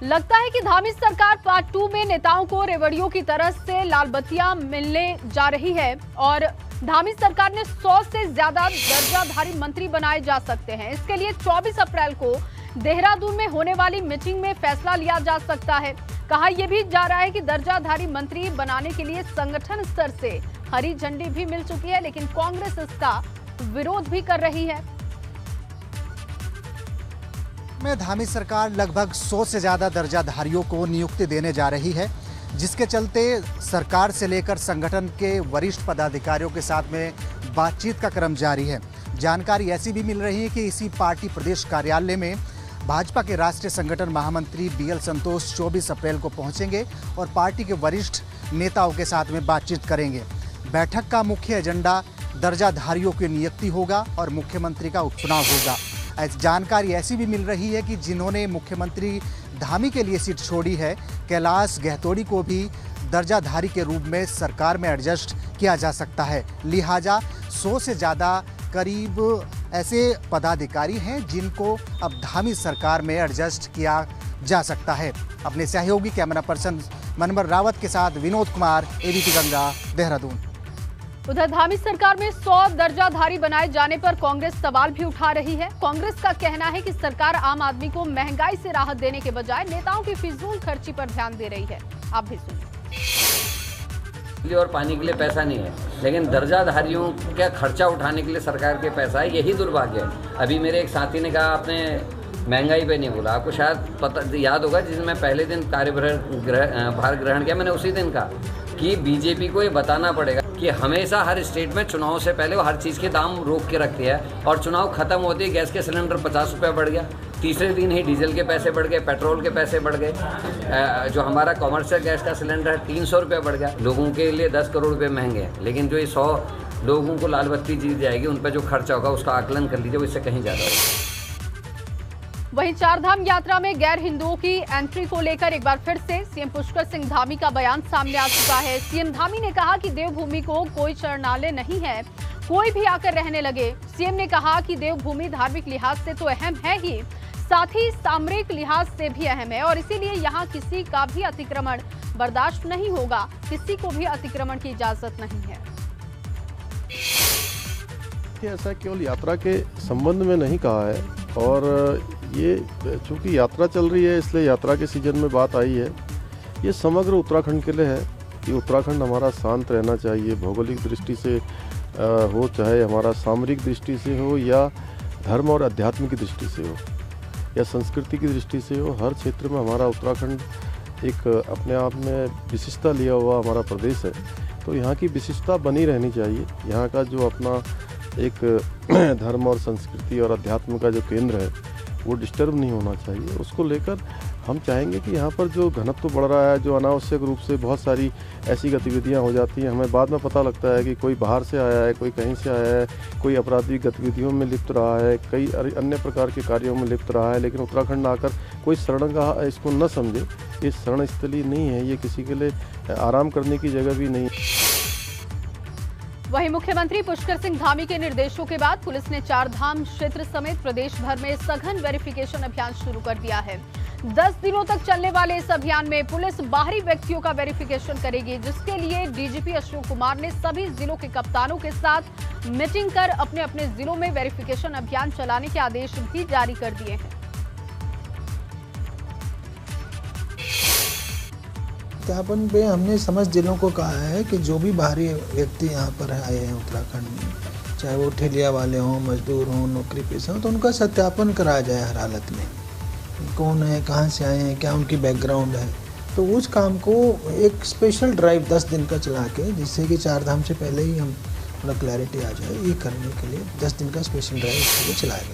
लगता है कि धामी सरकार पार्ट 2 में नेताओं को रेवड़ियों की तरह से लाल बत्तियां मिलने जा रही है और धामी सरकार ने 100 से ज्यादा दर्जाधारी मंत्री बनाए जा सकते हैं। इसके लिए 24 अप्रैल को देहरादून में होने वाली मीटिंग में फैसला लिया जा सकता है। कहा यह भी जा रहा है कि दर्जाधारी मंत्री बनाने के लिए संगठन स्तर से हरी झंडी भी मिल चुकी है, लेकिन कांग्रेस इसका विरोध भी कर रही है। में धामी सरकार लगभग 100 से ज़्यादा दर्जाधारियों को नियुक्ति देने जा रही है, जिसके चलते सरकार से लेकर संगठन के वरिष्ठ पदाधिकारियों के साथ में बातचीत का क्रम जारी है। जानकारी ऐसी भी मिल रही है कि इसी पार्टी प्रदेश कार्यालय में भाजपा के राष्ट्रीय संगठन महामंत्री BL संतोष 24 अप्रैल को पहुंचेंगे और पार्टी के वरिष्ठ नेताओं के साथ में बातचीत करेंगे। बैठक का मुख्य एजेंडा दर्जाधारियों की नियुक्ति होगा और मुख्यमंत्री का उपचुनाव होगा। जानकारी ऐसी भी मिल रही है कि जिन्होंने मुख्यमंत्री धामी के लिए सीट छोड़ी है, कैलाश गहतोड़ी को भी दर्जाधारी के रूप में सरकार में एडजस्ट किया जा सकता है। लिहाजा 100 से ज़्यादा करीब ऐसे पदाधिकारी हैं जिनको अब धामी सरकार में एडजस्ट किया जा सकता है। अपने सहयोगी कैमरा पर्सन मनमर रावत के साथ विनोद कुमार, ABP गंगा, देहरादून। उधर धामी सरकार में 100 दर्जाधारी बनाए जाने पर कांग्रेस सवाल भी उठा रही है। कांग्रेस का कहना है कि सरकार आम आदमी को महंगाई से राहत देने के बजाय नेताओं की फिजूल खर्ची पर ध्यान दे रही है। आप भी सुनिए। और पानी के लिए पैसा नहीं है, लेकिन दर्जाधारियों का खर्चा उठाने के लिए सरकार के पैसा है, यही दुर्भाग्य है। अभी मेरे एक साथी ने कहा आपने महंगाई पे नहीं बोला। आपको शायद पता याद होगा, जिस मैं पहले दिन भार ग्रहण किया, मैंने उसी दिन कहा कि बीजेपी को ये बताना पड़ेगा कि हमेशा हर स्टेट में चुनाव से पहले वो हर चीज़ के दाम रोक के रखती है और चुनाव खत्म होते ही गैस के सिलेंडर 50 रुपये बढ़ गया, तीसरे दिन ही डीजल के पैसे बढ़ गए, पेट्रोल के पैसे बढ़ गए, जो हमारा कॉमर्शियल गैस का सिलेंडर है 300 रुपये बढ़ गया। लोगों के लिए 10 करोड़ रुपये महंगे हैं, लेकिन जो ये 100 लोगों को लाल बत्ती दी जाएगी उन पर जो खर्चा होगा उसका आकलन कर लीजिए, वो इससे कहीं ज़्यादा होगा। वहीं चारधाम यात्रा में गैर हिंदुओं की एंट्री को लेकर एक बार फिर से सीएम पुष्कर सिंह धामी का बयान सामने आ चुका है। सीएम धामी ने कहा कि देवभूमि को कोई शरणालय नहीं है, कोई भी आकर रहने लगे। सीएम ने कहा कि देवभूमि धार्मिक लिहाज से तो अहम है ही, साथ ही सामरिक लिहाज से भी अहम है और इसीलिए यहाँ किसी का भी अतिक्रमण बर्दाश्त नहीं होगा, किसी को भी अतिक्रमण की इजाजत नहीं है। ऐसा केवल यात्रा के संबंध में नहीं कहा है, और ये चूँकि यात्रा चल रही है इसलिए यात्रा के सीजन में बात आई है। ये समग्र उत्तराखंड के लिए है कि उत्तराखंड हमारा शांत रहना चाहिए, भौगोलिक दृष्टि से हो, चाहे हमारा सामरिक दृष्टि से हो या धर्म और अध्यात्म की दृष्टि से हो या संस्कृति की दृष्टि से हो। हर क्षेत्र में हमारा उत्तराखंड एक अपने आप में विशिष्टता लिया हुआ हमारा प्रदेश है, तो यहाँ की विशिष्टता बनी रहनी चाहिए। यहाँ का जो अपना एक धर्म और संस्कृति और अध्यात्म का जो केंद्र है वो डिस्टर्ब नहीं होना चाहिए। उसको लेकर हम चाहेंगे कि यहाँ पर जो घनत्व बढ़ रहा है, जो अनावश्यक रूप से बहुत सारी ऐसी गतिविधियाँ हो जाती हैं, हमें बाद में पता लगता है कि कोई बाहर से आया है, कोई कहीं से आया है, कोई आपराधिक गतिविधियों में लिप्त रहा है, कई अन्य प्रकार के कार्यों में लिप्त रहा है, लेकिन उत्तराखंड आकर कोई शरणगाह इसको न समझे। ये शरण स्थली नहीं है, ये किसी के लिए आराम करने की जगह भी नहीं। वहीं मुख्यमंत्री पुष्कर सिंह धामी के निर्देशों के बाद पुलिस ने चारधाम क्षेत्र समेत प्रदेश भर में सघन वेरिफिकेशन अभियान शुरू कर दिया है। 10 दिनों तक चलने वाले इस अभियान में पुलिस बाहरी व्यक्तियों का वेरिफिकेशन करेगी, जिसके लिए DGP अशोक कुमार ने सभी जिलों के कप्तानों के साथ मीटिंग कर अपने अपने जिलों में वेरिफिकेशन अभियान चलाने के आदेश भी जारी कर दिए हैं। सत्यापन पे हमने समस्त जिलों को कहा है कि जो भी बाहरी व्यक्ति यहाँ पर आए हैं उत्तराखंड में, चाहे वो ठेलिया वाले हों, मजदूर हों, नौकरी पेशा हों, तो उनका सत्यापन कराया जाए हर हालत में। कौन है, कहाँ से आए हैं, क्या उनकी बैकग्राउंड है। तो उस काम को एक स्पेशल ड्राइव 10 दिन का चला के, जिससे कि चारधाम से पहले ही हम थोड़ा क्लैरिटी आ जाए, ये करने के लिए 10 दिन का स्पेशल ड्राइव इसके लिए चलाया गया।